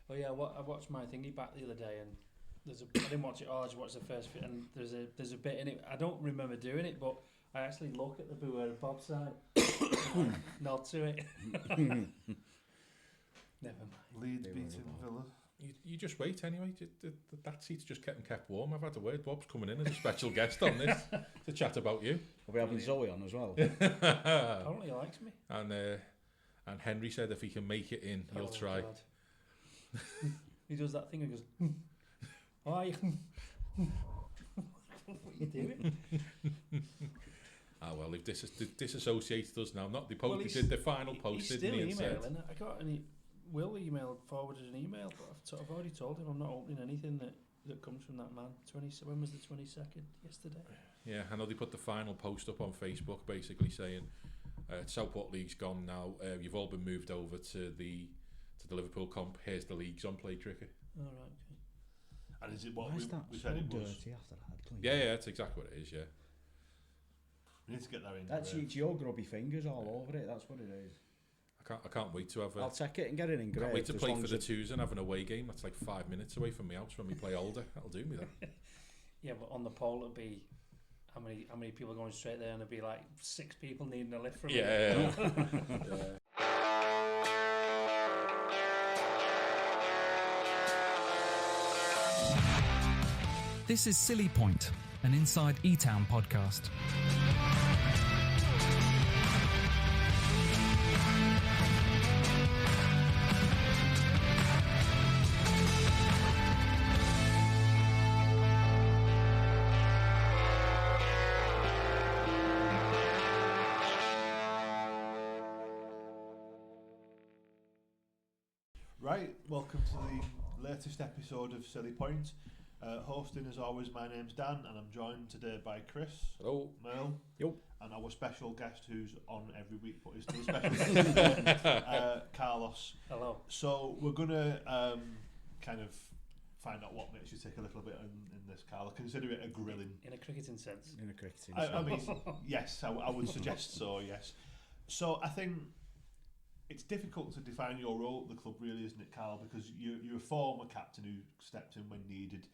Oh yeah, I watched my thingy back the other day, and I didn't watch it all. I just watched the first bit, and there's a bit in it. I don't remember doing it, but I actually look at the Boo and Bob side, nod to it. Never mind. Leeds beating Villa. You just wait anyway. That seat's just kept warm. I've had a word. Bob's coming in as a special guest on this to chat about you. Are we having Zoe on as well? Apparently he likes me. And Henry said if he can make it in, he'll try. God. He does that thing and goes, "Oh, you." What are you doing? Well, they've disassociated us now. Not the post. Well, they did the final post. He's still emailing. I got Will emailed forwarded an email, but I've already told him I'm not opening anything that comes from that man. When was the 22nd? Yesterday. Yeah, I know they put the final post up on Facebook, basically saying Southport League's gone now. You've all been moved over to the Liverpool comp. Here's the leagues on Play Cricket. All right. Okay. And is it what Why is that we so said it was? dirty after that? Clean. Yeah, that's exactly what it is. Yeah. We need to get that in. That's it's your grubby fingers all over it. That's what it is. I can't wait to have. I'll take it and get it engraved. Can't wait to play for the twos and have an away game. That's like 5 minutes away from my house when we play older. That'll do me that. Yeah, but on the poll it'll be how many people are going straight there, and it'll be like 6 people needing a lift from it. Yeah. This is Silly Point, an Inside Etown podcast. Right, welcome to the latest episode of Silly Point. Hosting as always, my name's Dan, and I'm joined today by Chris. Hello. Mel. Yo. And our special guest who's on every week, but is still a special guest, Carlos. Hello. So we're going to kind of find out what makes you tick a little bit in this, Carl. I consider it a grilling. In a cricketing sense. In a cricketing I mean, yes, I would suggest so, yes. So I think it's difficult to define your role at the club, really, isn't it, Carl? Because you're a former captain who stepped in when needed.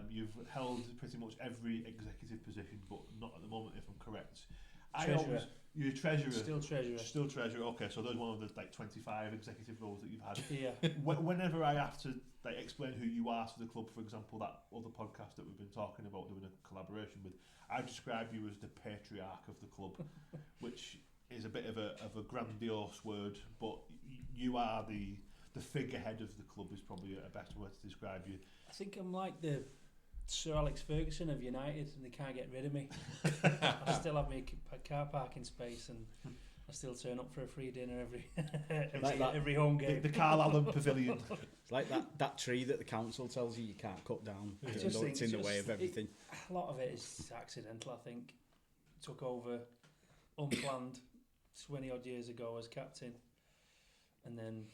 You've held pretty much every executive position, but not at the moment, if I'm correct. Treasurer. You're treasurer. Still treasurer. Still treasurer. Okay, so there's one of the 25 executive roles that you've had. Yeah. Whenever I have to explain who you are to the club, for example, that other podcast that we've been talking about doing a collaboration with, I describe you as the patriarch of the club, which is a bit of a grandiose word, but you are the figurehead of the club is probably a better way to describe you. I think I'm like the Sir Alex Ferguson of United, and they can't get rid of me. I still have my car parking space, and I still turn up for a free dinner every home game. The Karl Allan Pavilion. It's like that tree that the council tells you can't cut down. It's in the way of everything. A lot of it is accidental, I think. Took over unplanned 20 odd years ago as captain, and then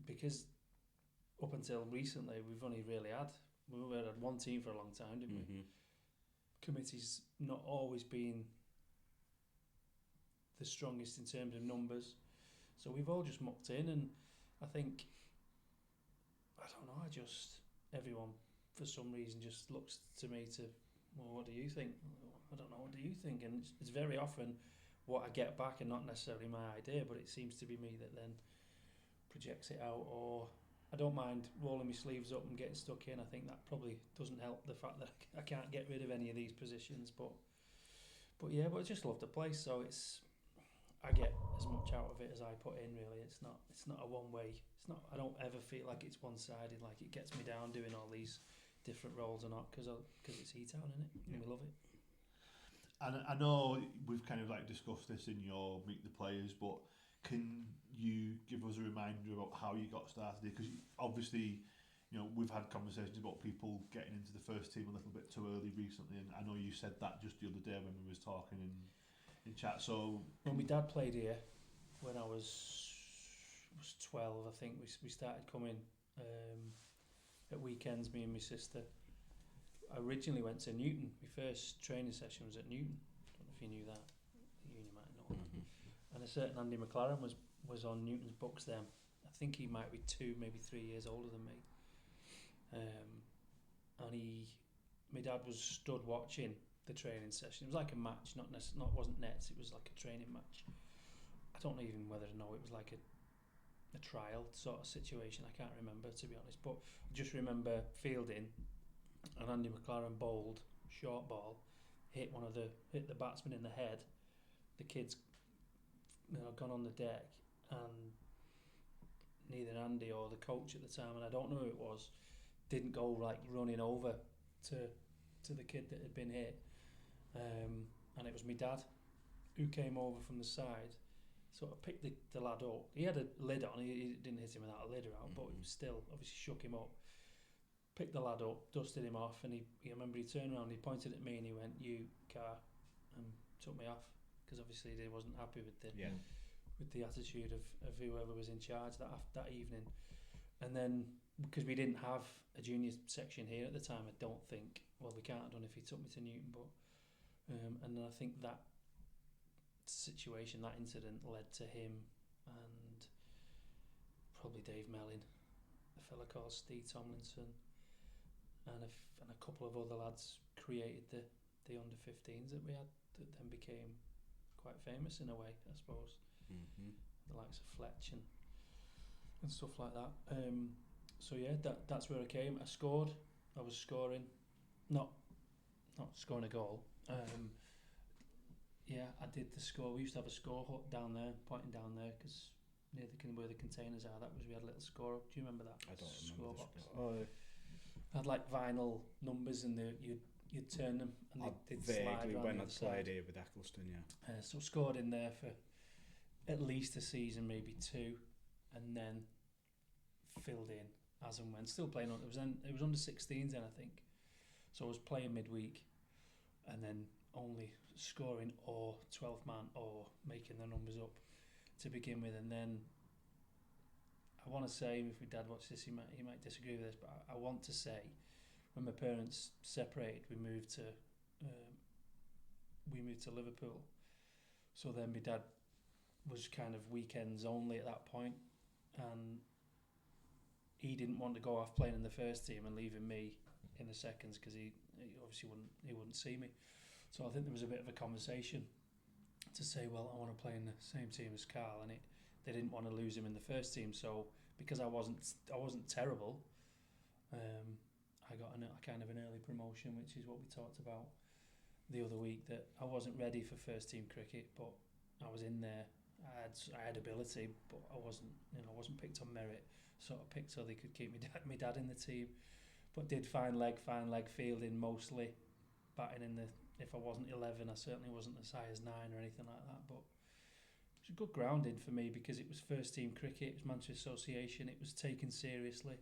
because up until recently we've only really had one team for a long time, didn't we? Committee's not always been the strongest in terms of numbers, so we've all just mucked in, and I think everyone for some reason just looks to me to, well, what do you think? I don't know, what do you think? And it's very often what I get back and not necessarily my idea, but it seems to be me that then projects it out. Or I don't mind rolling my sleeves up and getting stuck in. I think that probably doesn't help the fact that I can't get rid of any of these positions, but I just love the place, so I get as much out of it as I put in, really. It's not a one way. I don't ever feel like it's one sided, like it gets me down doing all these different roles or not, because it's Etown, innit? Yeah. And we love it. And I know we've kind of discussed this in your Meet the Players, but can you give us a reminder about how you got started? Because obviously, we've had conversations about people getting into the first team a little bit too early recently, and I know you said that just the other day when we was talking in chat. So when my dad played here, when I was 12, I think we started coming at weekends, me and my sister. I originally went to Newton. My first training session was at Newton. I don't know if you knew that. You might know. And a certain Andy McLaren was on Newton's books then. I think he might be 2, maybe 3 years older than me. And my dad was stood watching the training session. It was like a match, wasn't nets. It was like a training match. I don't even whether to know it was like a trial sort of situation. I can't remember, to be honest. But I just remember fielding, and Andy McLaren bowled short ball, hit the batsman in the head. The kid's gone on the deck, and neither Andy or the coach at the time, and I don't know who it was, didn't go like running over to the kid that had been hit, and it was my dad who came over from the side, sort of picked the lad up. He had a lid on, he didn't hit him without a lid around, but it was still obviously shook him up. Picked the lad up, dusted him off, and I remember he turned around, he pointed at me and he went, "You, Car," and took me off, because obviously he wasn't happy with the attitude of whoever was in charge that evening. And then, because we didn't have a junior section here at the time, I don't think, well, we can't have done if he took me to Newton, but and then I think that situation, that incident, led to him and probably Dave Mellin, a fella called Steve Tomlinson, and a couple of other lads created the under-15s that we had, that then became quite famous in a way, I suppose. The likes of Fletch and stuff like that. So yeah, that's where I came. I was scoring, not scoring a goal. Yeah, I did the score. We used to have a score hut down there, pointing down there, because near where the containers are, we had a little score up. Do you remember that? I don't remember box. Oh, had like vinyl numbers, and you'd turn them, and they'd slide vaguely around when the I other played side. here with Earlestown, yeah. So scored in there for at least a season, maybe 2, and then filled in as and when. Still playing on. It was under 16s then, I think. So I was playing midweek, and then only scoring or 12 man or making the numbers up to begin with. And then I want to say, if my dad watched this, he might disagree with this, but I want to say, when my parents separated, we moved to Liverpool. So then my dad was kind of weekends only at that point, and he didn't want to go off playing in the first team and leaving me in the seconds, because he obviously wouldn't see me. So I think there was a bit of a conversation to say, well, I want to play in the same team as Karl, and they didn't want to lose him in the first team. So because I wasn't terrible, I got a kind of an early promotion, which is what we talked about the other week, that I wasn't ready for first team cricket, but I was in there. I had ability, but I wasn't picked on merit. Sort of picked so they could keep my dad in the team, but did fine leg fielding mostly, batting in the. If I wasn't 11, I certainly wasn't as high as 9 or anything like that. But it was a good grounding for me, because it was first team cricket. It was Manchester Association. It was taken seriously.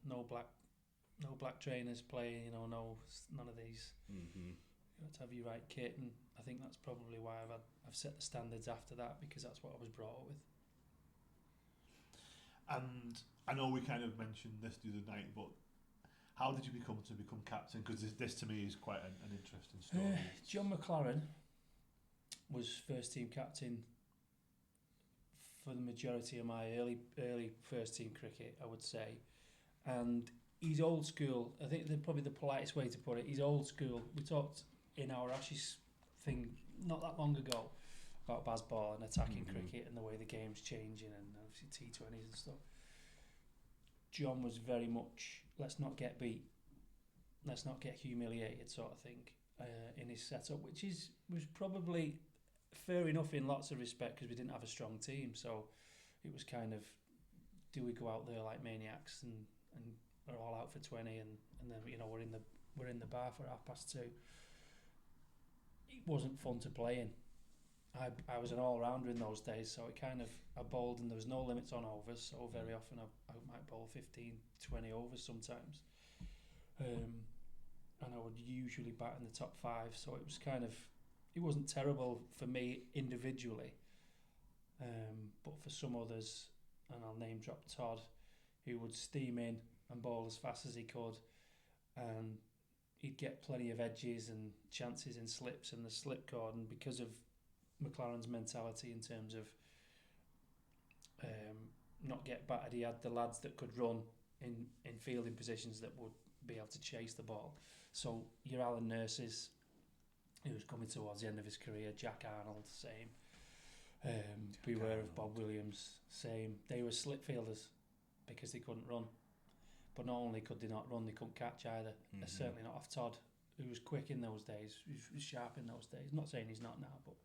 No black trainers playing. None of these. You had to have your right kit, and I think that's probably why I've set the standards after that, because that's what I was brought up with. And I know we kind of mentioned this the other night, but how did you become captain? Because this to me is quite an interesting story. John McLaren was first team captain for the majority of my early first team cricket, I would say. And he's old school. I think probably the politest way to put it. He's old school. We talked in our Ashes thing not that long ago about baseball and attacking cricket and the way the game's changing, and obviously T20s and stuff. John was very much, let's not get beat, let's not get humiliated sort of thing in his setup, which was probably fair enough in lots of respect, because we didn't have a strong team. So it was kind of, do we go out there like maniacs and we're all out for 20, and then we're in the bar for 2:30. It wasn't fun to play in. I was an all-rounder in those days, so I bowled, and there was no limits on overs, so very often I might bowl 15, 20 overs sometimes. And I would usually bat in the top 5, so it was it wasn't terrible for me individually, but for some others, and I'll name drop Todd, who would steam in and bowl as fast as he could, and he'd get plenty of edges and chances in slips and the slip cord, and because of McLaren's mentality in terms of not get battered. He had the lads that could run in fielding positions that would be able to chase the ball. So your Alan Nurses, who was coming towards the end of his career, Jack Arnold, same. Beware of Bob Williams, same. They were slip fielders because they couldn't run. But not only could they not run, they couldn't catch either. Certainly not off Todd, who was quick in those days, who was sharp in those days. Not saying he's not now, but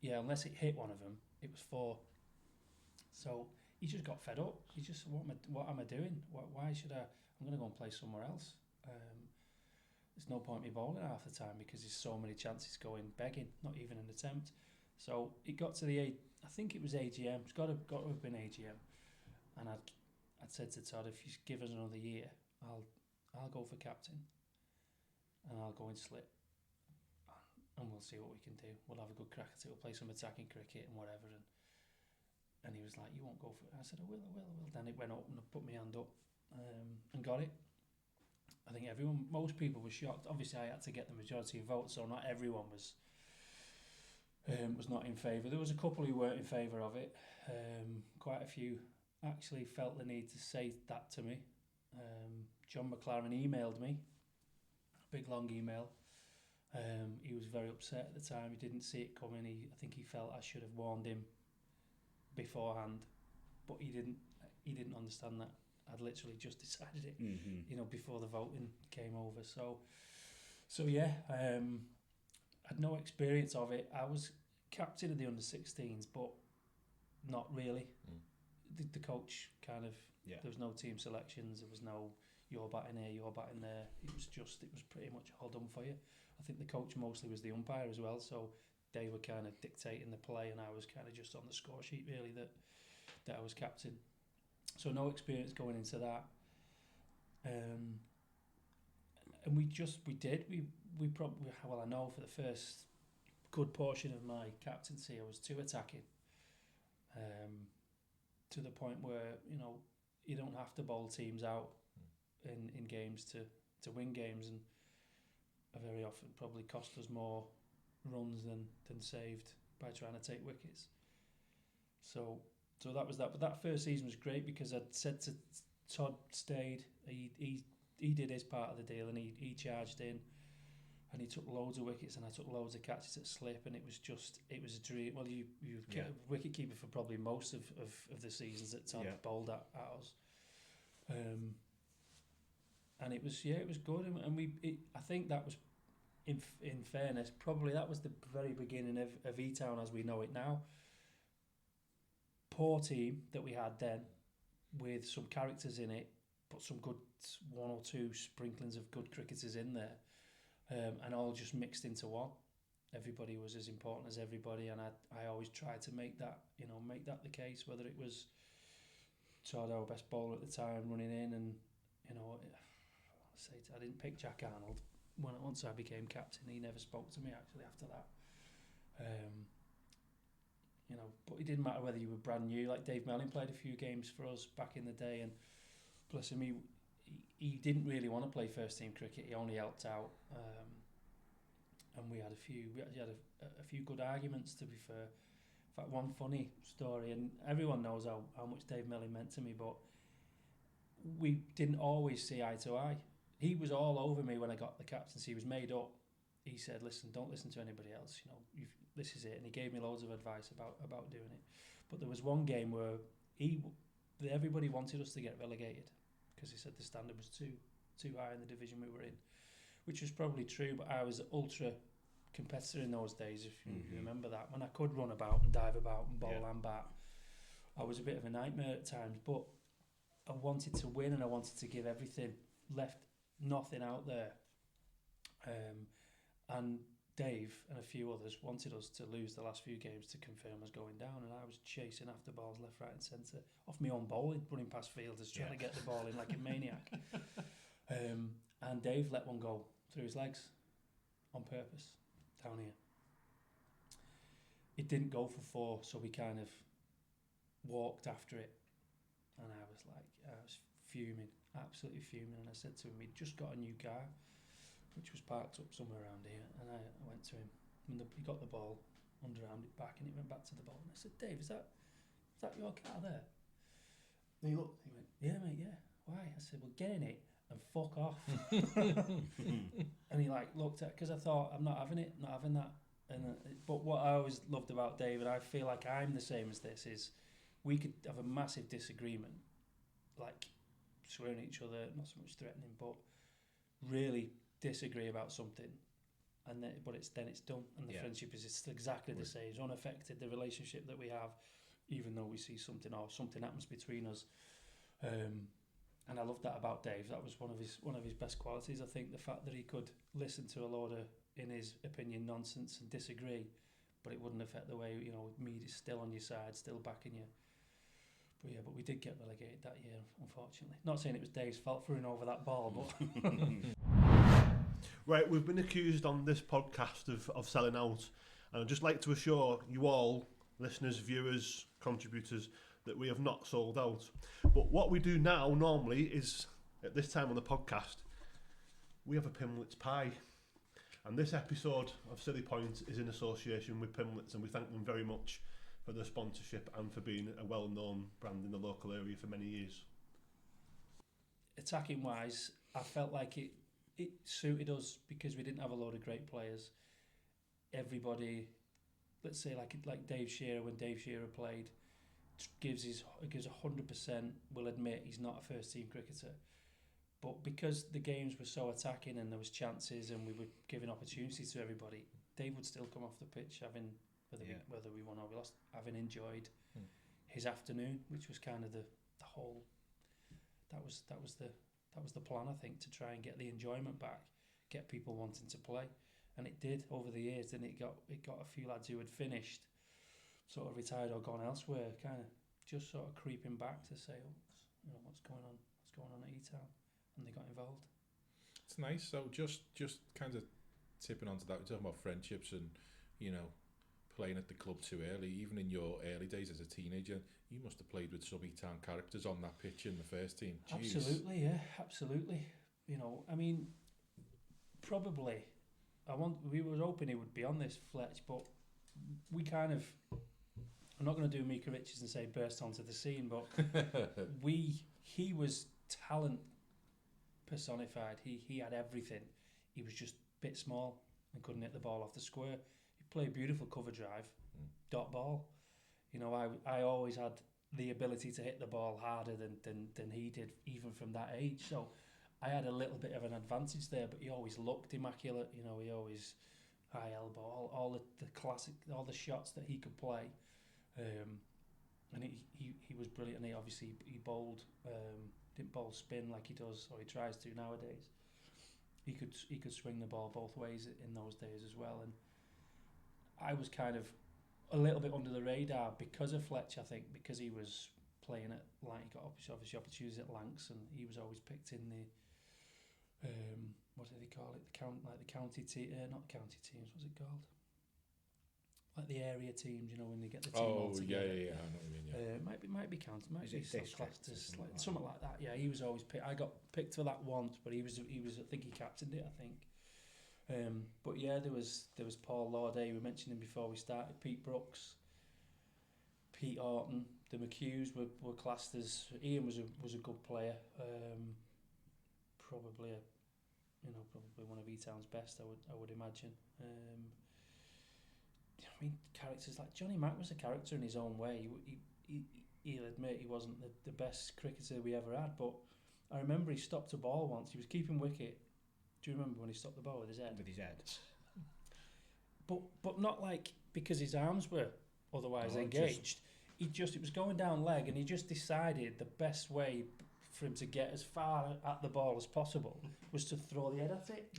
yeah, unless it hit one of them, it was 4. So he just got fed up. He just, what am I doing? Why should I? I'm going to go and play somewhere else. There's no point me bowling half the time because there's so many chances going begging, not even an attempt. So it got to I think it was AGM. It's got to have been AGM. And I'd said to Todd, if you give us another year, I'll go for captain, and I'll go in slip, and we'll see what we can do. We'll have a good crack at it. We'll play some attacking cricket and whatever. And he was like, you won't go for it. I said, I will. Then it went up and I put my hand up and got it. I think most people were shocked. Obviously, I had to get the majority of votes, so not everyone was not in favour. There was a couple who weren't in favour of it. Quite a few actually felt the need to say that to me. John McLaren emailed me, a big long email. He was very upset at the time. He didn't see it coming. I think he felt I should have warned him beforehand, but he didn't understand that I'd literally just decided it, before the voting came over. So yeah, I had no experience of it. I was captain of the under-16s, but not really. The coach kind of, there was no team selections, there was no you're batting here, you're batting there. It was pretty much all done for you. I think the coach mostly was the umpire as well, so they were kind of dictating the play, and I was kind of just on the score sheet really that I was captain. So no experience going into that. And we probably, well, I know for the first good portion of my captaincy I was too attacking, to the point where you don't have to bowl teams out in games to win games, and very often probably cost us more runs than saved by trying to take wickets. So that was that. But that first season was great because I'd said to Todd stayed. He did his part of the deal, and he charged in, and he took loads of wickets, and I took loads of catches at slip, and it was a dream. Well, you wicket keeper for probably most of the seasons that Todd bowled at us. And it was good, and I think that was, in fairness, probably that was the very beginning of Etown as we know it now. Poor team that we had then, with some characters in it, but some good 1 or 2 sprinklings of good cricketers in there, and all just mixed into one. Everybody was as important as everybody, and I always tried to make that the case, whether it was Todd, our best bowler at the time, running in, and I didn't pick Jack Arnold once I became captain. He never spoke to me actually after that. But it didn't matter whether you were brand new. Like Dave Melling played a few games for us back in the day, and bless him, he didn't really want to play first team cricket. He only helped out, and we had a few good arguments, to be fair. In fact, one funny story, and everyone knows how much Dave Melling meant to me, but we didn't always see eye to eye. He was all over me when I got the captaincy. He was made up. He said, listen, don't listen to anybody else, this is it. And he gave me loads of advice about doing it. But there was one game where everybody wanted us to get relegated because he said the standard was too high in the division we were in, which was probably true, but I was ultra competitor in those days, if you remember that, when I could run about and dive about and bowl and bat. I was a bit of a nightmare at times, but I wanted to win and I wanted to give everything, left nothing out there. And Dave and a few others wanted us to lose the last few games to confirm us going down, and I was chasing after balls left, right and centre, off my own bowling, running past fielders, trying to get the ball in like a maniac. And Dave let one go through his legs on purpose down here. It didn't go for 4, so we kind of walked after it, and I was fuming, absolutely fuming, and I said to him, he'd just got a new car which was parked up somewhere around here, and I went to him, and he got the ball, underarmed it back, and it went back to the ball, and I said, Dave, is that Is that your car there? And he looked, he went, yeah, mate, yeah. Why? I said, well, get in it and fuck off. And he like looked at, because I thought, I'm not having it, not having that. And but what I always loved about Dave, and I feel like I'm the same as this, is we could have a massive disagreement, like swearing at each other, not so much threatening, but really disagree about something, and then it's done, and the friendship is still exactly the same. It's unaffected, the relationship that we have, even though we see something or something happens between us. And I love that about Dave. That was one of his best qualities. I think the fact that he could listen to a load of, in his opinion, nonsense and disagree, but it wouldn't affect the way, Mead is still on your side, still backing you. But we did get relegated that year, unfortunately. Not saying it was Dave's fault for running over that ball, but... Right, we've been accused on this podcast of selling out, and I'd just like to assure you all, listeners, viewers, contributors, that we have not sold out. But what we do now normally is, at this time on the podcast, we have a Pimlets pie. And this episode of Silly Point is in association with Pimlets, and we thank them very much for their sponsorship and for being a well-known brand in the local area for many years. Attacking wise, I felt like it suited us because we didn't have a load of great players. Everybody, let's say like Dave Shearer, when Dave Shearer played, gives 100%. Will admit he's not a first team cricketer, but because the games were so attacking and there was chances and we were giving opportunities to everybody, Dave would still come off the pitch having, whether we won or we lost, having enjoyed his afternoon, which was kind of the whole. That was the plan, I think, to try and get the enjoyment back, get people wanting to play, and it did over the years. And it got a few lads who had finished, sort of retired or gone elsewhere, kind of just sort of creeping back to say, what's going on at Etown, and they got involved. It's nice. So just kind of tipping onto that, we're talking about friendships and playing at the club too early. Even in your early days as a teenager, you must have played with some Etown characters on that pitch in the first team. Jeez. Absolutely, yeah, absolutely. I mean, probably. We were hoping he would be on this, Fletch, but we kind of. I'm not going to do Mika Richards and say burst onto the scene, but he was talent personified. He had everything. He was just a bit small and couldn't hit the ball off the square. He played beautiful cover drive, dot ball. I always had the ability to hit the ball harder than he did, even from that age. So I had a little bit of an advantage there, but he always looked immaculate. He always high elbow, all the classic, all the shots that he could play. And he was brilliant, and he bowled, didn't bowl spin like he does, or he tries to nowadays. He could swing the ball both ways in those days as well, and I was kind of a little bit under the radar because of Fletch, I think, because he was playing at he got obviously opportunities at Lancs, and he was always picked in the what do they call it, the county team, not county teams, what's it called? Like the area teams, when they get the team all together. Yeah, I know what you mean, yeah. Might be county, might be district, something like that. Yeah, he was always picked. I got picked for that once, but he was. I think he captained it. I think. But yeah, there was Paul Lauday. We mentioned him before we started. Pete Brooks, Pete Orton, the McHughes were classed as. Ian was a good player. Probably one of Etown's best. I would imagine. I mean, characters like Johnny Mack was a character in his own way. He'll admit he wasn't the best cricketer we ever had, but I remember he stopped a ball once. He was keeping wicket. Do you remember when he stopped the ball with his head? With his head. But not like because his arms were otherwise engaged. It was going down leg, and he just decided the best way for him to get as far at the ball as possible was to throw the head at it.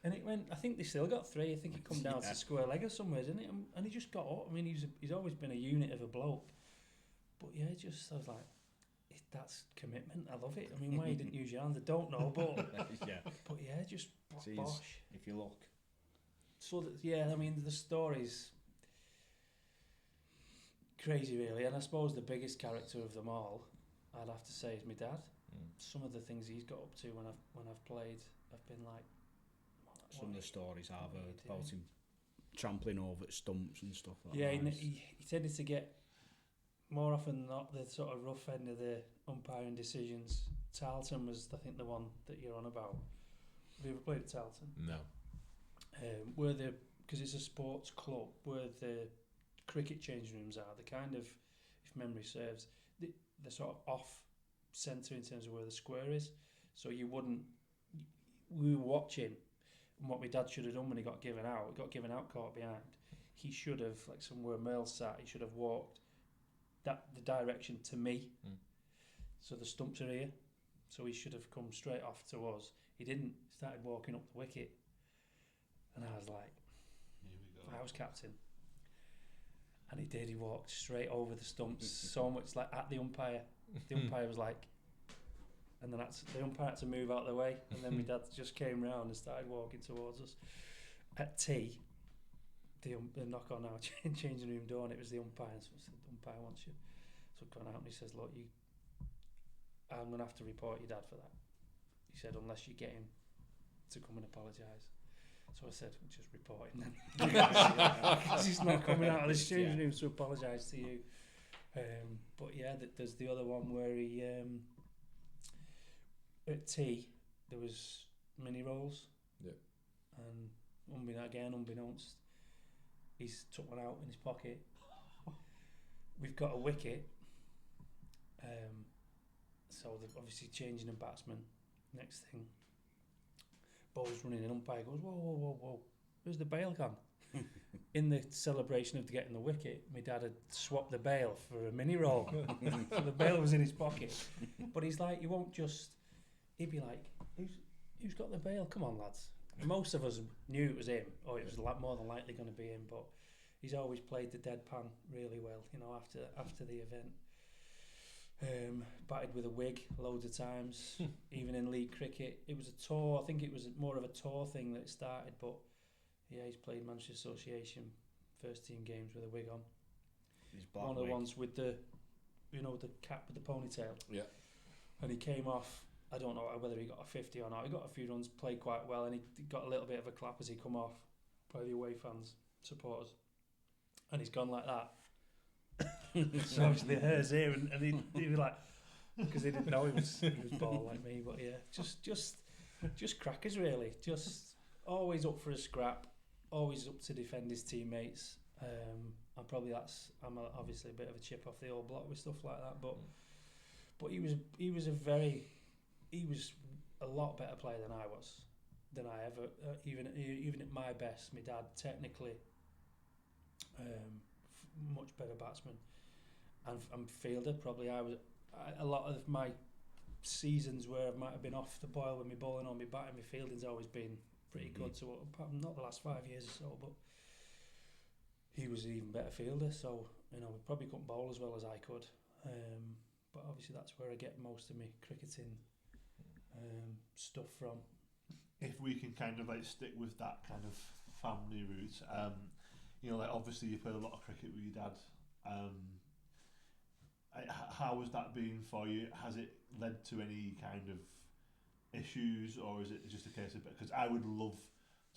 And it went. I think they still got 3. I think it come down to square leg or somewhere, didn't it? And he just got up. I mean, he's always been a unit of a bloke. But yeah, I was like, that's commitment. I love it. I mean, why you didn't use your hands, I don't know. But yeah. But yeah, just bosh. If you look. So I mean, the story's crazy, really. And I suppose the biggest character of them all, I'd have to say, is my dad. Some of the things he's got up to when I've played, I've been like. Some of the stories I've heard about him trampling over stumps and stuff like that. Yeah, he tended to get more often than not, the sort of rough end of the umpiring decisions. Tarleton was, I think, the one that you're on about. Have you ever played at Tarleton? No. Because it's a sports club, where the cricket change rooms are, the kind of, if memory serves, they're sort of off centre in terms of where the square is. So we were watching, and what my dad should have done when he got given out caught behind. He should have, like somewhere Merle sat, he should have walked the direction to me. So the stumps are here. So he should have come straight off to us. He didn't. He started walking up the wicket. And I was like, here we go. I was captain. And he did. He walked straight over the stumps, so much like at the umpire. The umpire was like, and then the umpire had to move out of the way. And then my dad just came round and started walking towards us. At tea, the knock on our changing room door, and it was the umpire. So I said, the umpire wants you. So I've gone out and he says, look, I'm going to have to report your dad for that. He said, unless you get him to come and apologise. So I said, we'll just report him then. Because he's not coming out of the changing room to apologise to you. But yeah, there's the other one where he, at tea, there was mini rolls. Yeah. And unbeknownst, he's took one out in his pocket. We've got a wicket. So they're obviously changing a batsman. Next thing, ball's running in, umpire goes, whoa, where's the bail gone? In the celebration of getting the wicket, my dad had swapped the bail for a mini roll. So the bail was in his pocket. But he's like, he'd be like, who's got the bail? Come on, lads. Most of us knew it was him, or it was more than likely going to be him, but he's always played the deadpan really well, after the event. Batted with a wig loads of times, even in league cricket. It was a tour, I think it was more of a tour thing that started, but yeah, he's played Manchester Association first team games with a wig on. One of the ones with the cap with the ponytail. Yeah. And he came off, I don't know whether he got a 50 or not, he got a few runs, played quite well, and he got a little bit of a clap as he come off by the away fans, supporters. And he's gone like that. So obviously the hair's here, and he was like, because he didn't know he was bald like me, but yeah, just crackers really, just always up for a scrap, always up to defend his teammates. And probably I'm obviously a bit of a chip off the old block with stuff like that, but he was a lot better player than I ever even at my best. My dad technically much better batsman and fielder. Probably a lot of my seasons where I might have been off the boil with my bowling or my batting, my fielding's always been pretty good. So not the last 5 years or so, but he was an even better fielder. So we probably couldn't bowl as well as I could. But obviously that's where I get most of my cricketing stuff from. If we can kind of stick with that kind of family route, obviously you played a lot of cricket with your dad. How has that been for you? Has it led to any kind of issues, or is it just a case of, because I would love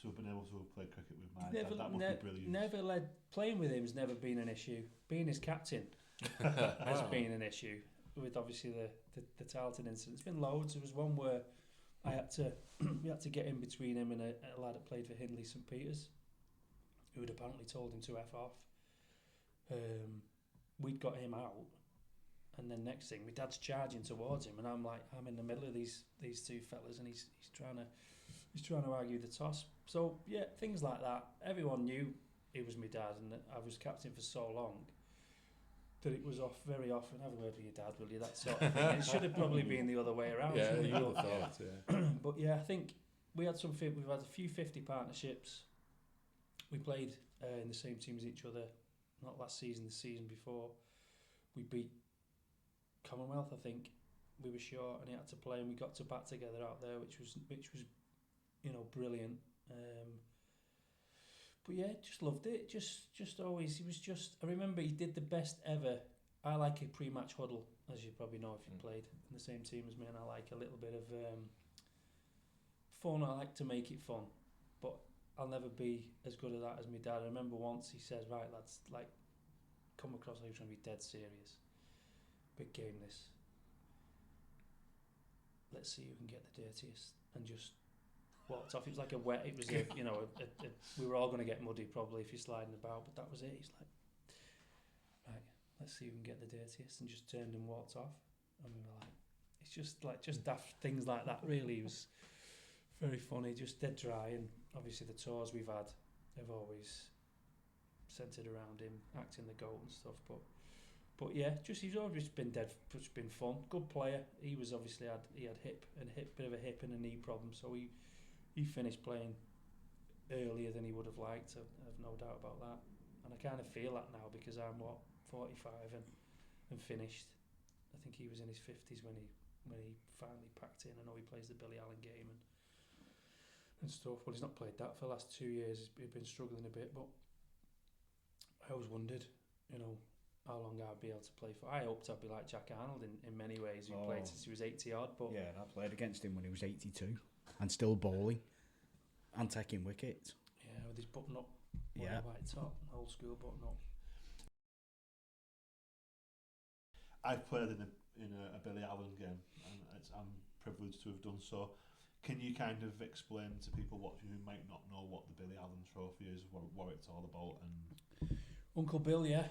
to have been able to have played cricket with my dad. That would be brilliant. Playing with him has never been an issue. Being his captain has been an issue. With obviously the Tarleton incident, it's been loads. There was one where we had to get in between him and a lad that played for Hindley St Peters, who had apparently told him to F off. We'd got him out, and then next thing, my dad's charging towards him, and I'm in the middle of these two fellas, and he's trying to argue the toss. So yeah, things like that. Everyone knew it was my dad, and that I was captain for so long that it was off very often. Have a word with your dad, will you? That sort of thing. It should have probably been the other way around. Yeah, you would have thought. Yeah. But yeah, I think we've had a few 50 partnerships. We played in the same team as each other. Not last season, the season before. We beat Commonwealth, I think. We were short, and he had to play, and we got to bat together out there, which was brilliant. But yeah, just loved it. Just always, he was just. I remember he did the best ever. I like a pre-match huddle, as you probably know if you played in the same team as me, and I like a little bit of fun. I like to make it fun, but I'll never be as good at that as my dad. I remember once he says, "Right, lads, come across like he was trying to be dead serious. Big game this. Let's see who can get the dirtiest, and just walked off. It was like a wet. It was we were all going to get muddy probably if you're sliding about, but that was it. He's like, right, let's see who can get the dirtiest, and just turned and walked off. And we were like, it's just daft things like that. Really, it was very funny, just dead dry. And obviously the tours we've had have always centred around him acting the goat and stuff. But yeah, he's always been just been fun. Good player. He was obviously had bit of a hip and a knee problem, so he finished playing earlier than he would have liked. I've no doubt about that. And I kind of feel that now because I'm 45 and finished. I think he was in his 50s when he finally packed in. I know he plays the Billy Allan game and stuff. Well, he's not played that for the last 2 years. He's been struggling a bit, but I always wondered, how long I'd be able to play for. I hoped I'd be like Jack Arnold in many ways, who played since he was 80 odd. But yeah, I played against him when he was 82 and still bowling and taking wickets. Yeah, with his button up, white top, old school button up. I've played in a Billy Allan game, and I'm privileged to have done so. Can you kind of explain to people watching who might not know what the Billy Allan Trophy is, what it's all about? And Uncle Bill, yeah,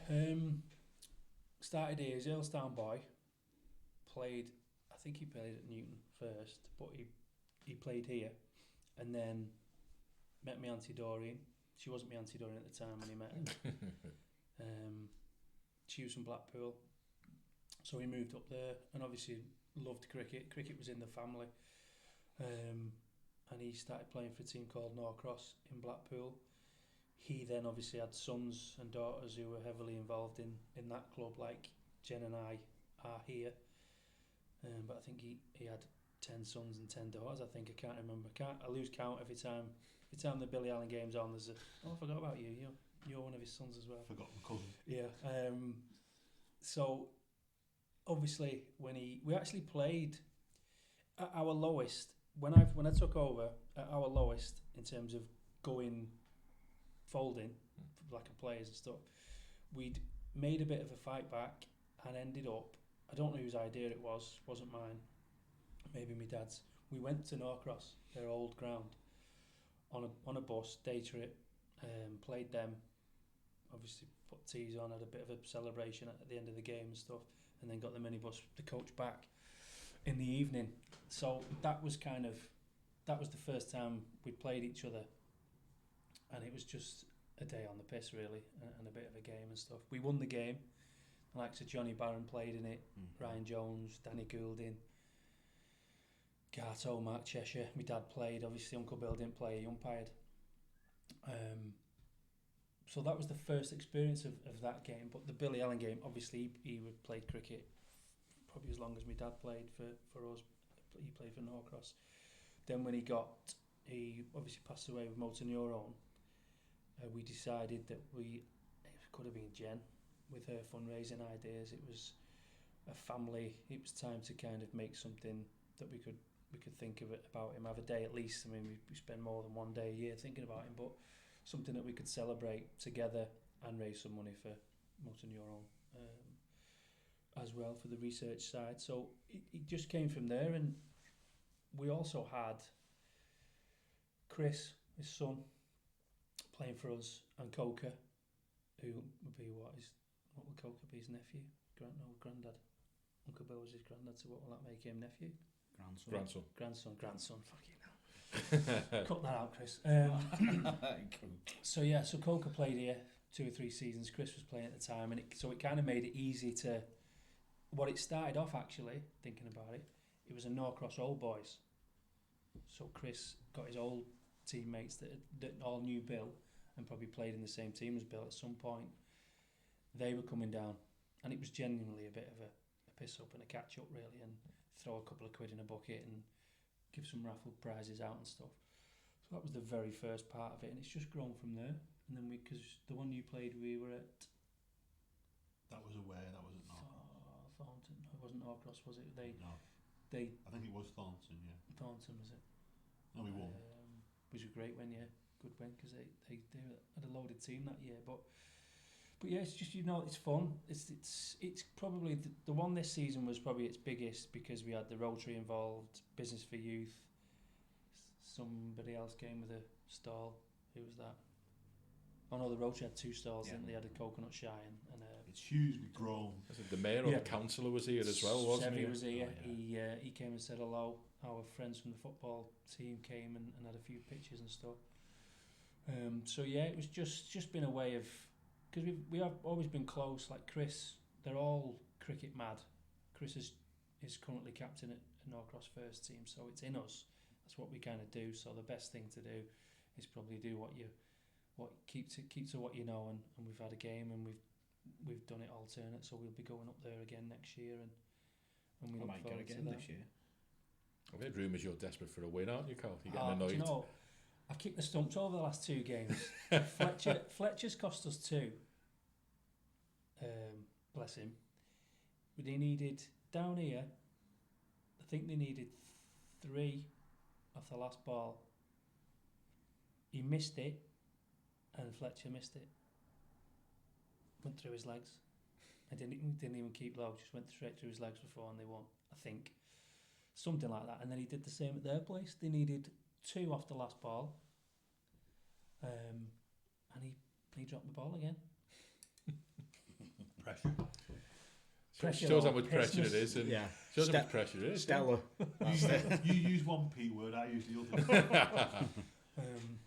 started here as Earlestown boy. I think he played at Newton first, but he played here, and then met me Auntie Doreen. She wasn't my Auntie Doreen at the time when he met her. She was from Blackpool. So he moved up there and obviously loved cricket. Cricket was in the family. And he started playing for a team called Norcross in Blackpool. He then obviously had sons and daughters who were heavily involved in that club, like Jen and I are here. But I think he had 10 sons and 10 daughters, I think. I can't remember. I lose count every time the Billy Allan game's on. There's I forgot about you. You're one of his sons as well. Forgot my cousin. Yeah. So obviously we actually played at our lowest when I took over at our lowest in terms of folding like a players and stuff. We'd made a bit of a fight back and ended up, I don't know whose idea it wasn't mine, maybe my dad's. We went to Norcross, their old ground, on a bus, day trip, played them, obviously put teas on, had a bit of a celebration at the end of the game and stuff, and then got the minibus, the coach back in the evening. So that was the first time we played each other, and it was just a day on the piss really, and a bit of a game and stuff. We won the game. The likes of Johnny Barron played in it, Ryan Jones, Danny Goulding, Garto, Mark Cheshire. My dad played, obviously Uncle Bill didn't play, he umpired. So that was the first experience of that game. But the Billy Allan game, obviously he played cricket probably as long as my dad played for us. He played for Norcross. Then when he obviously passed away with motor neurone, we decided that it could have been Jen with her fundraising ideas. It was a family. It was time to kind of make something that we could think of it about him, have a day at least. I mean, we spend more than one day a year thinking about him, but something that we could celebrate together and raise some money for motor neurone as well for the research side. So it just came from there. And we also had Chris, his son, playing for us, and Coker, who would be what would Coker be, his nephew? Granddad. Uncle Bill was his granddad, so what will that make him? Nephew? Grandson, fucking hell. Cut that out, Chris. So Coker played here 2 or 3 seasons. Chris was playing at the time, and it kind of made it easy to. What it started off actually, thinking about it, it was a Norcross old boys. So Chris got his old teammates that all knew Bill and probably played in the same team as Bill at some point. They were coming down, and it was genuinely a bit of a piss up and a catch up really, and throw a couple of quid in a bucket and give some raffle prizes out and stuff. So that was the very first part of it, and it's just grown from there. And then because the one you played, we were at. That was away. That wasn't Thornton. It wasn't Norcross, was it? No. I think it was Thornton. Yeah. Thornton was it? No, we won. It was a great win, yeah, good win, because they had a loaded team that year. But But yeah, it's just, it's fun. It's probably the one this season was probably its biggest because we had the Rotary involved, Business for Youth. Somebody else came with a stall. Who was that? Oh no, the Rotary had 2 stalls, didn't they? Had a coconut shy and it's hugely grown. The mayor or the councillor was here as well, wasn't he? Chevy was here. Oh, yeah. He came and said hello. Our friends from the football team came and had a few pictures and stuff. So yeah, it was just been a way of, because we have always been close. Like Chris, they're all cricket mad. Chris is currently captain at Norcross first team, so it's in us. That's what we kind of do. So the best thing to do is probably do what keep to what you know. And we've had a game and we've done it alternate, so we'll be going up there again next year, and we might go again this year. I've heard rumours you're desperate for a win, aren't you, Carl? You're getting annoyed. I've kicked the stumps over the last 2 games. Fletcher's cost us 2. Bless him. But they needed, down here, I think they needed 3 off the last ball. He missed it, and Fletcher missed it. Went through his legs. I didn't even keep low, just went straight through his legs before, and they won, I think. Something like that. And then he did the same at their place. They needed 2 off the last ball, and he dropped the ball again. Pressure. Shows how much pressure it is, and shows how much pressure it is. Stella. You use one P word, I use the other.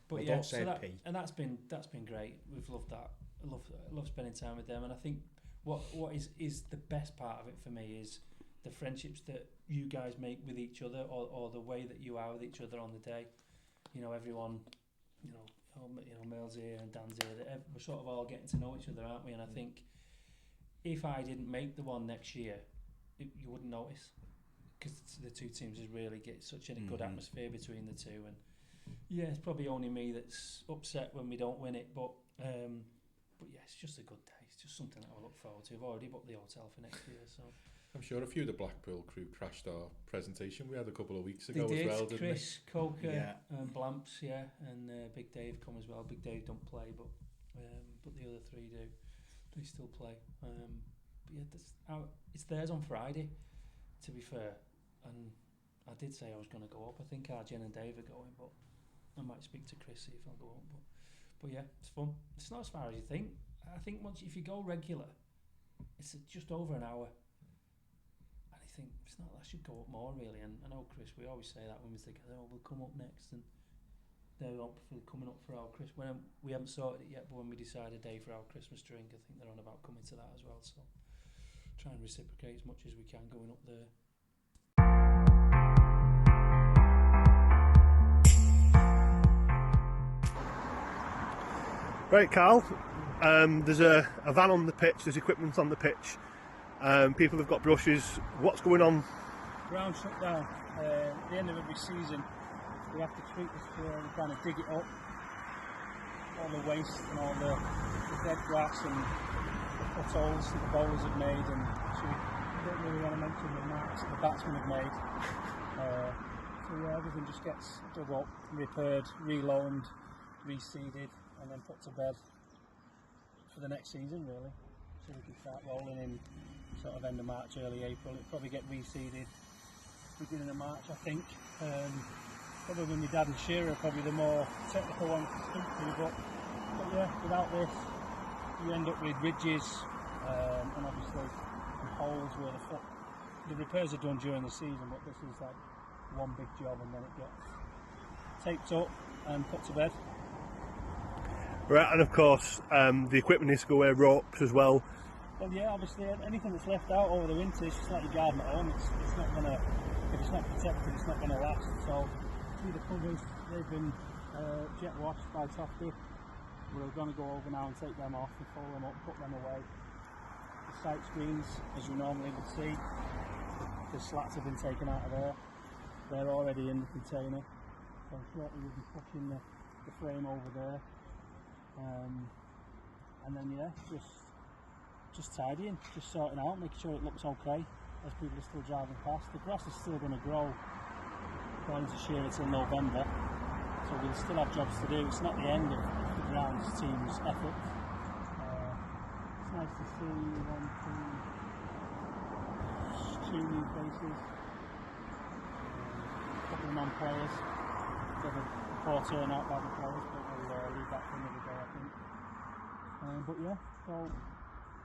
But yeah, so that's been great. We've loved that. I love spending time with them, and I think what is the best part of it for me is the friendships that you guys make with each other, or the way that you are with each other on the day. Everyone, Mel's here and Dan's here. We're sort of all getting to know each other, aren't we? And I think if I didn't make the one next year, you wouldn't notice, because the 2 teams just really get such a good atmosphere between the 2. And yeah, it's probably only me that's upset when we don't win it, but yeah, it's just a good day. It's just something that I look forward to. I've already booked the hotel for next year, so. I'm sure a few of the Blackpool crew crashed our presentation we had a couple of weeks ago they did. As well, didn't Chris, they? Coker, Blamps, and Big Dave come as well. Big Dave don't play, but the other 3 do. They still play. But yeah, it's theirs on Friday, to be fair. And I did say I was going to go up. I think Arjen and Dave are going, but I might speak to Chris, see if I'll go up. But yeah, it's fun. It's not as far as you think. I think if you go regular, it's just over an hour. And I think it's not. I should go up more really. And I know Chris. We always say that when we're together. Oh, we'll come up next, and they're coming up for our Christmas. We haven't sorted it yet, but when we decide a day for our Christmas drink, I think they're on about coming to that as well. So try and reciprocate as much as we can going up there. Right, Carl, there's a van on the pitch, there's equipment on the pitch, people have got brushes. What's going on? Ground shut down. At the end of every season we have to treat this floor and kind of dig it up, all the waste and all the dead grass and the footholds that the bowlers have made, and I don't really want to mention the marks that the batsmen have made. So yeah, everything just gets dug up, repaired, reloaned, reseeded, and then put to bed for the next season really, so we can start rolling in sort of end of March, early April. It'll probably get reseeded beginning of March, I think. Probably my dad and Shearer are probably the more technical ones to speak to, but yeah, without this you end up with ridges and obviously some holes where the repairs are done during the season, but this is like one big job and then it gets taped up and put to bed. Right, and of course the equipment needs to go away, ropes as well. Well yeah, obviously anything that's left out over the winter, it's just like your garden at home, it's not going to, if it's not protected, it's not going to last. So see the covers, they've been jet washed by Tofty. We're going to go over now and take them off and fold them up, put them away. The sight screens, as you normally would see, the slats have been taken out of there. They're already in the container, so shortly we'll be pushing the frame over there. And then yeah, just tidying, just sorting out, making sure it looks okay as people are still driving past. The grass is still going to grow according to Shearer till November, so we'll still have jobs to do. It's not the end of the grounds team's effort. nice to see two new faces, a couple of non-players. So the poor turnout by the players, but we'll leave that for another day, I think. But yeah, so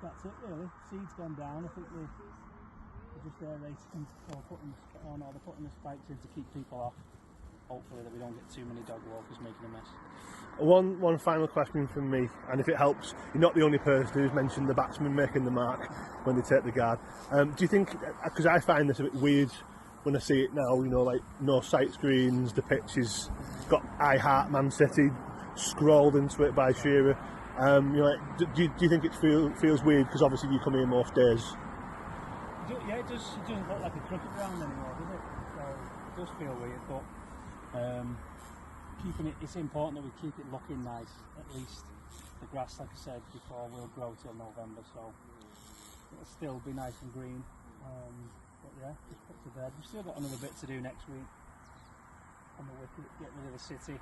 that's it really. Seed's gone down. I think they're just there racing or putting the spikes in to keep people off. Hopefully that we don't get too many dog walkers making a mess. One final question from me, and if it helps, you're not the only person who's mentioned the batsman making the mark when they take the guard. Do you think, because I find this a bit weird when I see it now, you know, like no sight screens, the pitch has got I Heart Man City scrawled into it by Shearer. You know, like, do you think it feels weird because obviously you come here most days? Yeah, it doesn't look like a cricket ground anymore, does it? So it does feel weird, but it's important that we keep it looking nice. At least the grass, like I said before, will grow till November, so it'll still be nice and green. But yeah, just put to bed. We've still got another bit to do next week on the wicket, get rid of the city.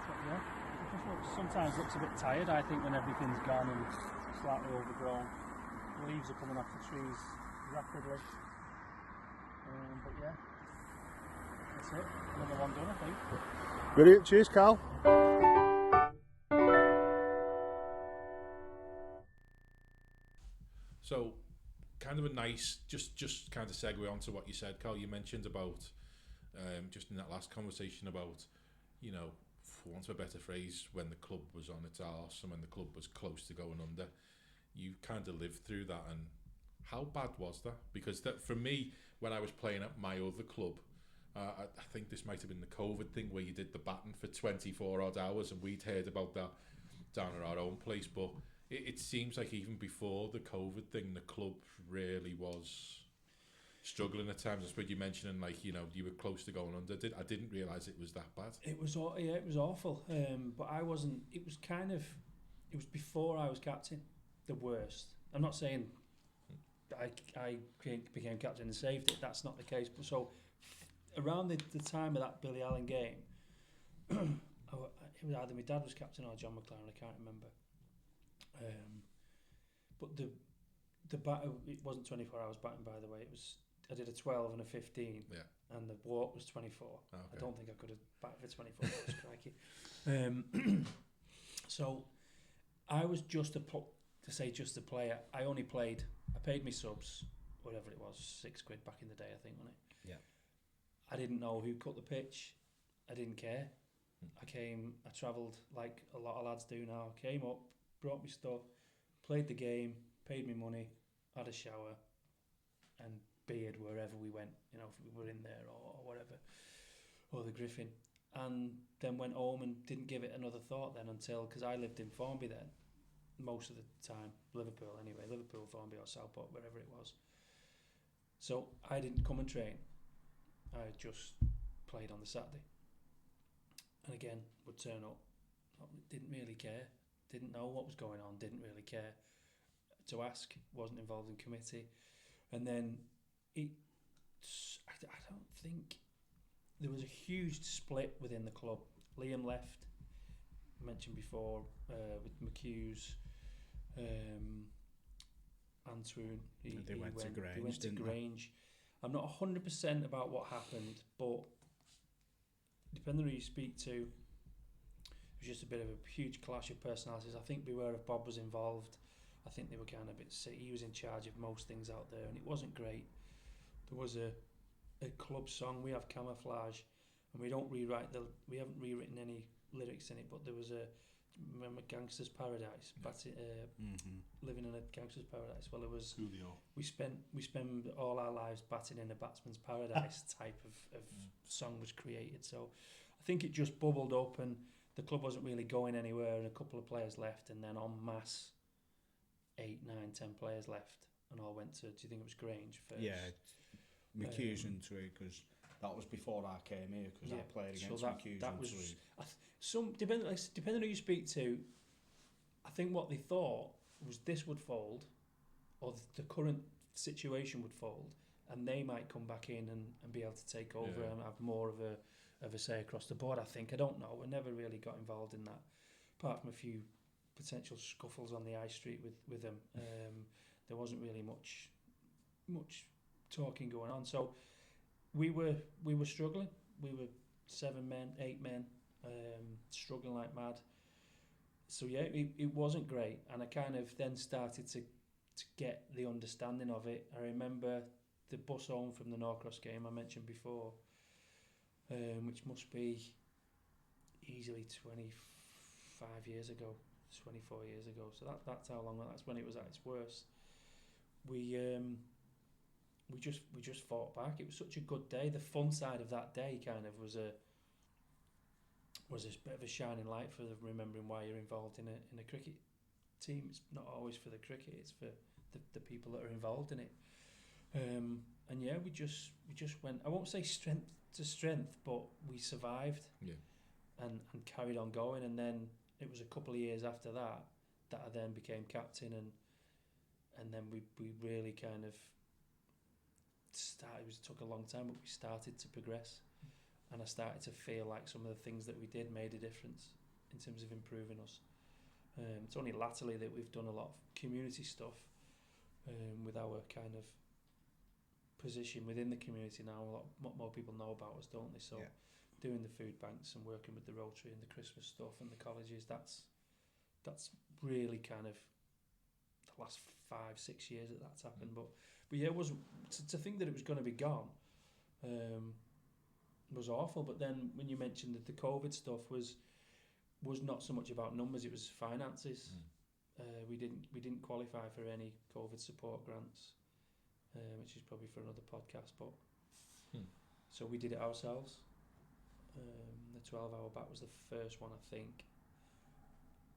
But yeah, it just sometimes looks a bit tired, I think, when everything's gone and slightly overgrown. The leaves are coming off the trees rapidly. But yeah, that's it. Another one done, I think. Brilliant. Cheers, Karl. So, kind of a nice, just kind of segue onto what you said, Karl. You mentioned about, just in that last conversation about, you know, for want of a better phrase, when the club was on its arse and when the club was close to going under. You kind of lived through that, and how bad was that? Because that, for me, when I was playing at my other club, I think this might have been the COVID thing where you did the batting for 24 odd hours, and we'd heard about that down at our own place, but it seems like even before the COVID thing, the club really was struggling at times. I suppose you mentioning, like, you know, you were close to going under. I didn't realise it was that bad. It was awful. But I wasn't. It was before I was captain. The worst. I'm not saying I became captain and saved it. That's not the case. But so around the time of that Billy Allan game, it was either my dad was captain or John McLaren. I can't remember. But the bat, it wasn't 24 hours batting, by the way. It was, I did a 12 and a 15, and the walk was 24. Okay. I don't think I could have batted for 24 hours, crikey. So I was just a player. I only played, I paid me subs, whatever it was, £6 back in the day, I think, wasn't it? Yeah. I didn't know who cut the pitch. I didn't care. I travelled like a lot of lads do now. Came up, brought me stuff, played the game, paid me money, had a shower, and beard wherever we went, you know, if we were in there or whatever, or the Griffin. And then went home and didn't give it another thought then until, because I lived in Formby then, most of the time, Liverpool, Formby or Southport, wherever it was. So I didn't come and train. I just played on the Saturday. And again, would turn up, didn't really care, didn't know what was going on, didn't really care to ask, wasn't involved in committee. And then I don't think, there was a huge split within the club. Liam left, mentioned before, with McHugh's, Antoine, they went to Grange. I'm not 100% about what happened, but depending on who you speak to, it was just a bit of a huge clash of personalities. I think beware if Bob was involved. I think they were kind of a bit sick. He was in charge of most things out there, and it wasn't great. There was a club song. We have Camouflage, and we haven't rewritten any lyrics in it, but there was remember Gangster's Paradise, living in a gangster's paradise. Well, it was Julio. We spend all our lives batting in a batsman's paradise type of song was created. So I think it just bubbled up, and the club wasn't really going anywhere, and a couple of players left, and then en masse 8, 9, 10 players left, and all went to, do you think it was Grange first? Yeah, McHugh's into it, because that was before I came here, because I played against McHugh's into it. Depending on who you speak to, I think what they thought was this would fold, or the current situation would fold, and they might come back in and be able to take over and have more of a say across the board. I think, I don't know, we never really got involved in that, apart from a few potential scuffles on the high street with them. There wasn't really much talking going on. So we were struggling. We were 7 men, 8 men, struggling like mad. So yeah, it wasn't great, and I kind of then started to get the understanding of it. I remember the bus home from the Norcross game I mentioned before, which must be easily 25 years ago, 24 years ago. So that's how long. That's when it was at its worst. We just fought back. It was such a good day. The fun side of that day kind of was a bit of a shining light for remembering why you're involved in a cricket team. It's not always for the cricket. It's for the people that are involved in it. And yeah, we just went. I won't say strength to strength, but we survived. Yeah. And carried on going. And then it was a couple of years after that I then became captain, and then we really kind of started. It took a long time, but we started to progress. And I started to feel like some of the things that we did made a difference in terms of improving us. It's only latterly that we've done a lot of community stuff with our kind of position within the community now. A lot more people know about us, don't they? So doing the food banks and working with the Rotary and the Christmas stuff and the colleges, that's really kind of the last 5-6 years that's happened. But yeah, it was to think that it was going to be gone. Was awful. But then when you mentioned that the COVID stuff was not so much about numbers, it was finances. We didn't qualify for any COVID support grants, which is probably for another podcast, but so we did it ourselves. The 12-hour bat was the first one, I think.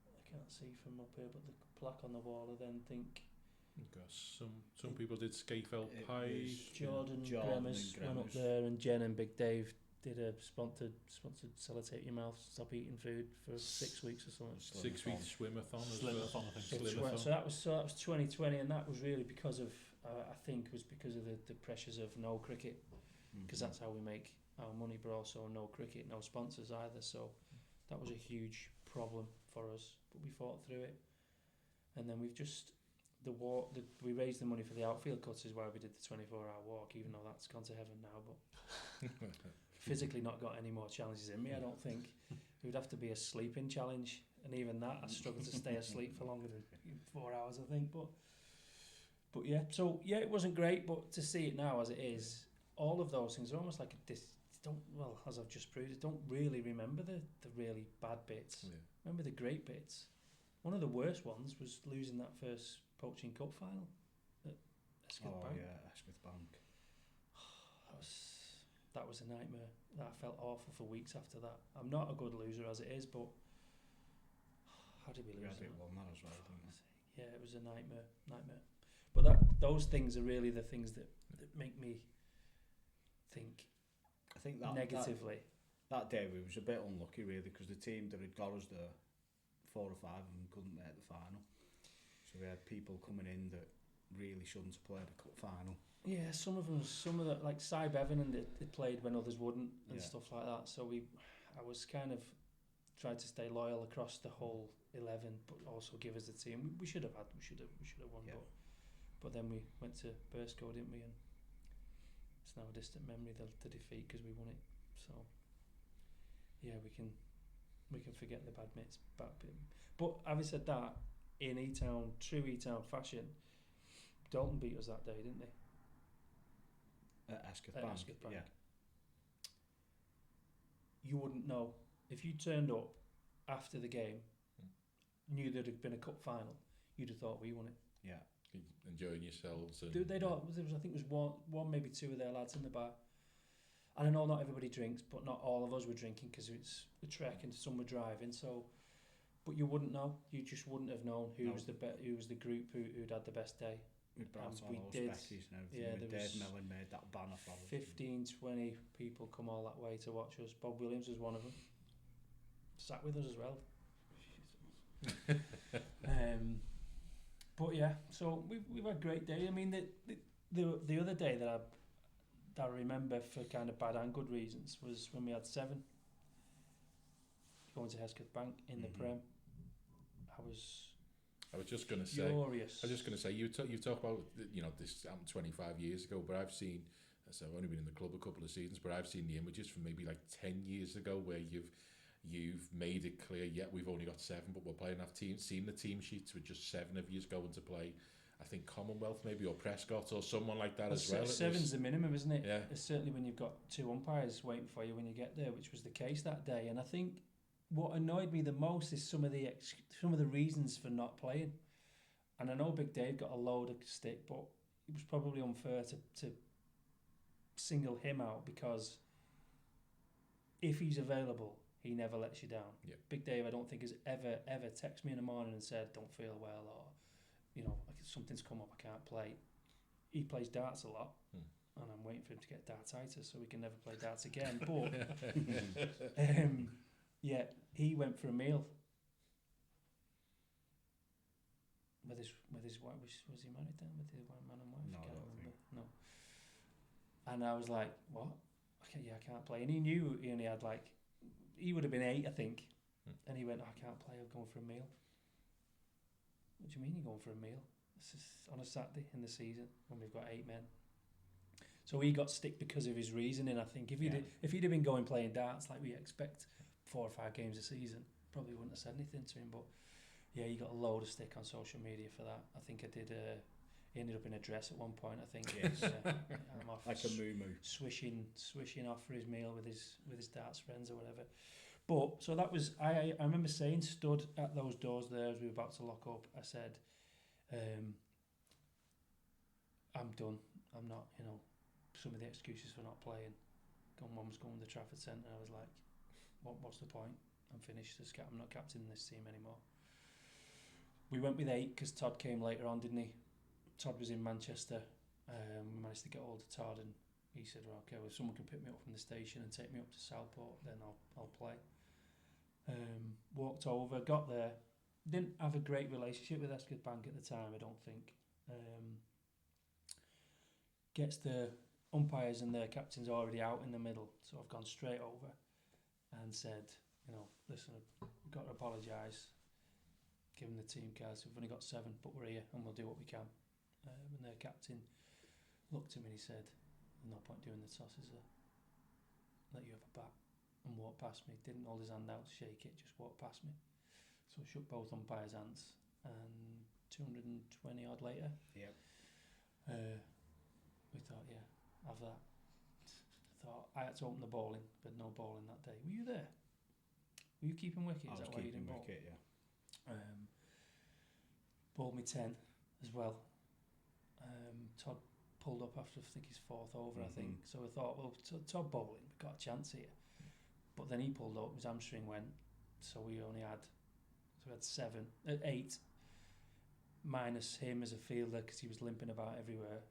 I can't see from up here, but the plaque on the wall, I then think some people did Scafell Pie. Jordan Gremmers went up there, and Jen and Big Dave did a sponsored sellotape your mouth, stop eating food for 6 weeks or something. 6 week swim-a-thon. Slim-a-thon, I think. So that was 2020, and that was really because of the pressures of no cricket, because that's how we make our money, but also no cricket, no sponsors either. So that was a huge problem for us, but we fought through it, and then we've just we raised the money for the outfield cuts is why we did the 24-hour walk, even though that's gone to heaven now, but physically not got any more challenges in me, I don't think. It would have to be a sleeping challenge, and even that I struggled to stay asleep for longer than 4 hours, I think. But yeah, so yeah, it wasn't great, but to see it now as it is, all of those things are almost like as I've just proved, I don't really remember the really bad bits. Yeah. Remember the great bits. One of the worst ones was losing that first Poaching Cup final at Esketh Bank. Yeah, Esketh Bank. That was a nightmare. I felt awful for weeks after that. I'm not a good loser as it is, but how did we lose? We won that as well, didn't we? Yeah, it was a nightmare. But those things are really the things that make me think. I think that negatively. That day we was a bit unlucky really, because the team that had got us there, 4 or 5 of them couldn't make the final. So we had people coming in that really shouldn't have played a cup final. Yeah, some of the like Cy Bevan and it played when others wouldn't and stuff like that. So I was kind of tried to stay loyal across the whole 11, but also give us the team. We should have won, but then we went to Burscough, didn't we? And it's now a distant memory, the defeat, because we won it. So yeah, we can forget the bad bits. But having said that, in Etown, true Etown fashion, Dalton beat us that day, didn't they? Esketh Bank. Yeah. You wouldn't know if you turned up after the game, knew there'd have been a cup final. You'd have thought we won it. Yeah, enjoying yourselves. And I think it was one, maybe 2 of their lads in the bar. And I know not everybody drinks, but not all of us were drinking because it's a trek and some were driving. So, but you wouldn't know. You just wouldn't have known who was the group who'd had the best day. We brought all those Beckies and everything. Yeah, Dave Mellon made that banner for us. 15, 20 people come all that way to watch us. Bob Williams was one of them. Sat with us as well. But yeah, so we've had a great day. I mean, the other day that I remember for kind of bad and good reasons was when we had 7 going to Esketh Bank in the Prem. I was just going to say. furious. I was just going to say, you talk about, this happened 25 years ago, but I've seen, so I've only been in the club a couple of seasons, but I've seen the images from maybe like 10 years ago where you've made it clear, we've only got 7, but we're playing our team. Seen the team sheets with just 7 of you going to play, I think Commonwealth maybe, or Prescott or someone like that as well. 7's the minimum, isn't it? Yeah. It's certainly when you've got 2 umpires waiting for you when you get there, which was the case that day. And I think what annoyed me the most is some of the reasons for not playing. And I know Big Dave got a load of stick, but it was probably unfair to single him out, because if he's available, he never lets you down. Yeah. Big Dave, I don't think has ever texted me in the morning and said, don't feel well, or, like something's come up, I can't play. He plays darts a lot, and I'm waiting for him to get dartitis so we can never play darts again. But, he went for a meal with his wife. Was he married then with his man and wife? No, I I can't don't remember. think. No. And I was like, what? Okay, I can't play. And he knew he only had he would have been 8, I think. And he went, I can't play, I'm going for a meal. What do you mean you're going for a meal? This is on a Saturday in the season when we've got 8 men. So he got stick because of his reasoning, I think. If he'd have been going playing darts like we expect 4 or 5 games a season, probably wouldn't have said anything to him. But yeah, he got a load of stick on social media for that. I think I did. He ended up in a dress at one point, I think. Yes. I'm off Like a moo-moo. swishing off for his meal with his darts friends or whatever. But so that was, I remember saying, stood at those doors there as we were about to lock up, I said, I'm done. I'm not, some of the excuses for not playing. Mum was going to the Trafford Centre. I was like, what's the point? I'm finished. I'm not captaining this team anymore. We went with 8 because Todd came later on, didn't he? Todd was in Manchester. We managed to get hold of Todd, and he said, well, okay, well, if someone can pick me up from the station and take me up to Southport, then I'll play. Walked over, got there. Didn't have a great relationship with Escud Bank at the time, I don't think. Gets the umpires and their captains already out in the middle, so I've gone straight over and said, listen, I've got to apologise. Give them the team cards. We've only got 7, but we're here and we'll do what we can. And their captain looked at me and he said, there's no point doing the toss, is there? Let you have a bat. And walked past me. Didn't hold his hand out to shake it, just walked past me. So I shook both umpires' hands, and 220 odd later, Yep. we thought, yeah, have that. I had to open the bowling, but no bowling that day. Were you there? Were you keeping wicket? I was Is that why you keeping didn't bowl? wicket, yeah. Bowled me 10 as well. Todd pulled up after I think his 4th over, I think. So I thought, well, Todd bowling, we've got a chance here. But then he pulled up, his hamstring went, so we had 8, minus him as a fielder because he was limping about everywhere.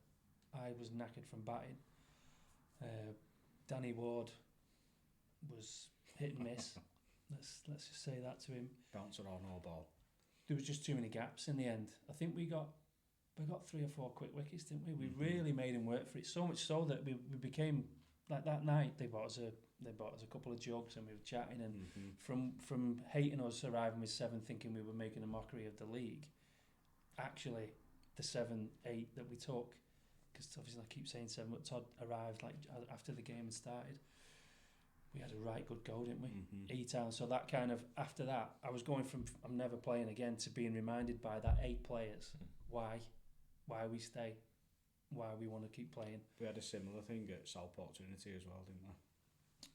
I was knackered from batting. Danny Ward was hit and miss. Let's just say that to him. Bouncer or no ball. There was just too many gaps in the end. I think we got 3 or 4 quick wickets, didn't we? We really made him work for it. So much so that we became, like that night, they bought us a couple of jugs and we were chatting, and from hating us arriving with 7 thinking we were making a mockery of the league, actually the 7, 8 that we took, because obviously I keep saying 7, but Todd arrived like after the game had started. We had a right good go, didn't we? Etown. So that kind of, after that, I was going from I'm never playing again to being reminded by that 8 players why we stay, why we want to keep playing. We had a similar thing at Southport Trinity as well, didn't we?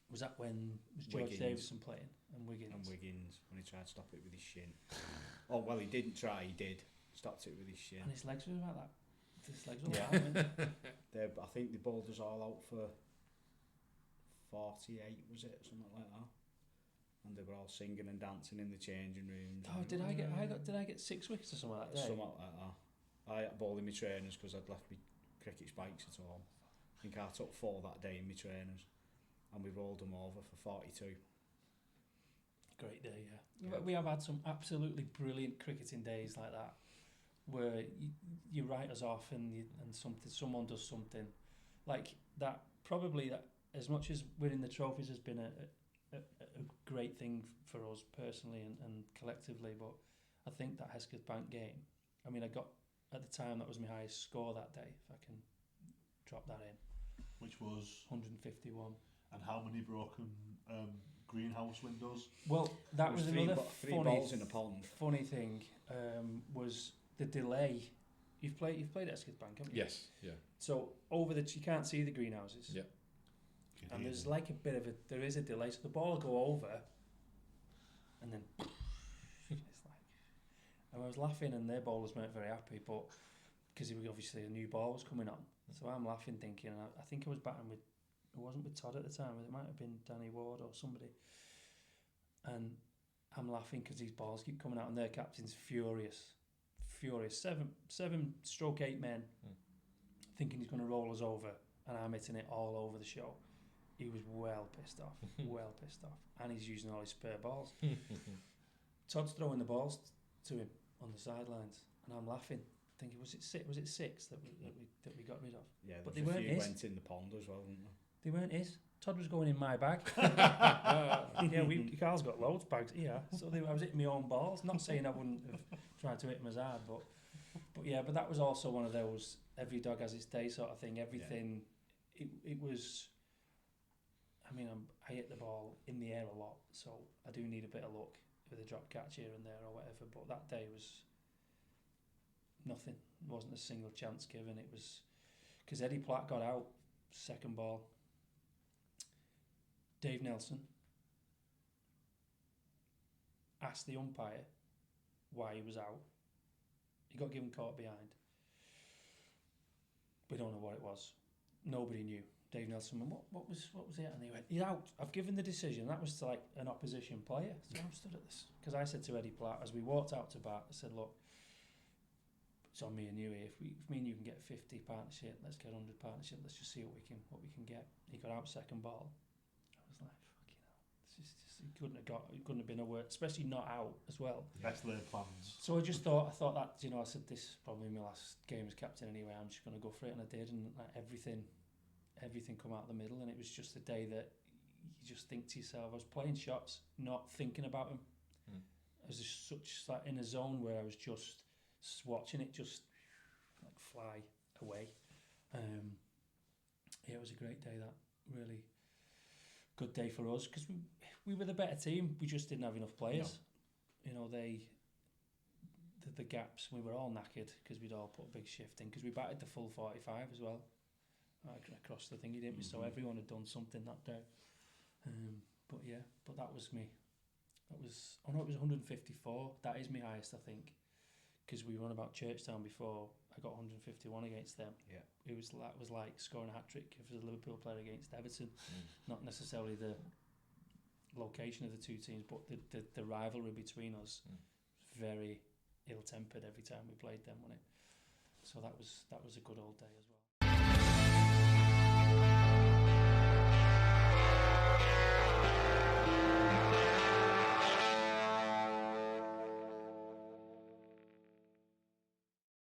Was that when George Wiggins. Davison playing? And Wiggins, when he tried to stop it with his shin. Oh, well, he didn't try, he did. Stopped it with his shin. And his legs were like that. His legs were like that. I think they bowled us all out for 48, was it? Something like that. And they were all singing and dancing in the changing rooms. Oh, did I get 6 wickets or something like that day? Something like that. I had bowling my trainers because I'd left my cricket spikes at home. I think I took 4 that day in my trainers, and we rolled them over for 42. Great day, yeah. We have had some absolutely brilliant cricketing days like that, where you write us off and someone does something like that. Probably that, as much as winning the trophies has been a great thing for us personally and collectively, but I think that Hesketh Bank game, I mean, I got, at the time, that was my highest score that day, if I can drop that in. Which was? 151. And how many broken greenhouse windows? Well, that was another three balls in a pond. funny thing, was the delay. You've played Hesketh Bank, haven't you? Yes, yeah. So you can't see the greenhouses. Yeah. And there's like there is a delay, so the ball will go over, and then it's like, and I was laughing, and their bowlers weren't very happy, but because obviously a new ball was coming on, so I'm laughing, thinking, and I think I was batting with, it wasn't with Todd at the time, it might have been Danny Ward or somebody, and I'm laughing because these balls keep coming out, and their captain's furious, 7-8 men, thinking he's going to roll us over, and I'm hitting it all over the show. He was well pissed off, and he's using all his spare balls. Todd's throwing the balls to him on the sidelines, and I'm laughing, thinking, was it six that we got rid of? Yeah, but they weren't his. Went in the pond as well, didn't they? They weren't his. Todd was going in my bag. Carl's got loads of bags here, so I was hitting my own balls. Not saying I wouldn't have tried to hit them as hard, but that was also one of those every dog has its day sort of thing. Everything, it was. I mean, I hit the ball in the air a lot, so I do need a bit of luck with a drop catch here and there or whatever. But that day was nothing. It wasn't a single chance given. It was because Eddie Platt got out second ball. Dave Nelson asked the umpire why he was out. He got given caught behind. We don't know what it was. Nobody knew. Dave Nelson went, what was it? And he went, he's out. I've given the decision. That was to like an opposition player. So I'm stood at this. Because I said to Eddie Platt, as we walked out to bat, I said, look, it's on me and you here. If me and you can get 50 partnership, let's get 100 partnership. Let's just see what we can get. He got out second ball. I was like, fucking hell. He couldn't have been a word, especially not out as well. Best laid plans. So I thought that, I said, this is probably my last game as captain anyway. I'm just going to go for it. And I did. And like, everything come out the middle, and it was just a day that you just think to yourself, I was playing shots, not thinking about them. I was just like in a zone where I was just watching it just like fly away. It was a great day, that really good day for us, because we were the better team. We just didn't have enough players. No. The gaps, we were all knackered because we'd all put a big shift in, because we batted the full 45 as well. Across the thingy, didn't we? So everyone had done something that day. But that was me. It was 154. That is my highest, I think, because we won about Churchtown before. I got 151 against them. Yeah, that was like scoring a hat trick if it was a Liverpool player against Everton. Not necessarily the location of the two teams, but the rivalry between us was very ill-tempered every time we played them, wasn't it? So that was a good old day as well.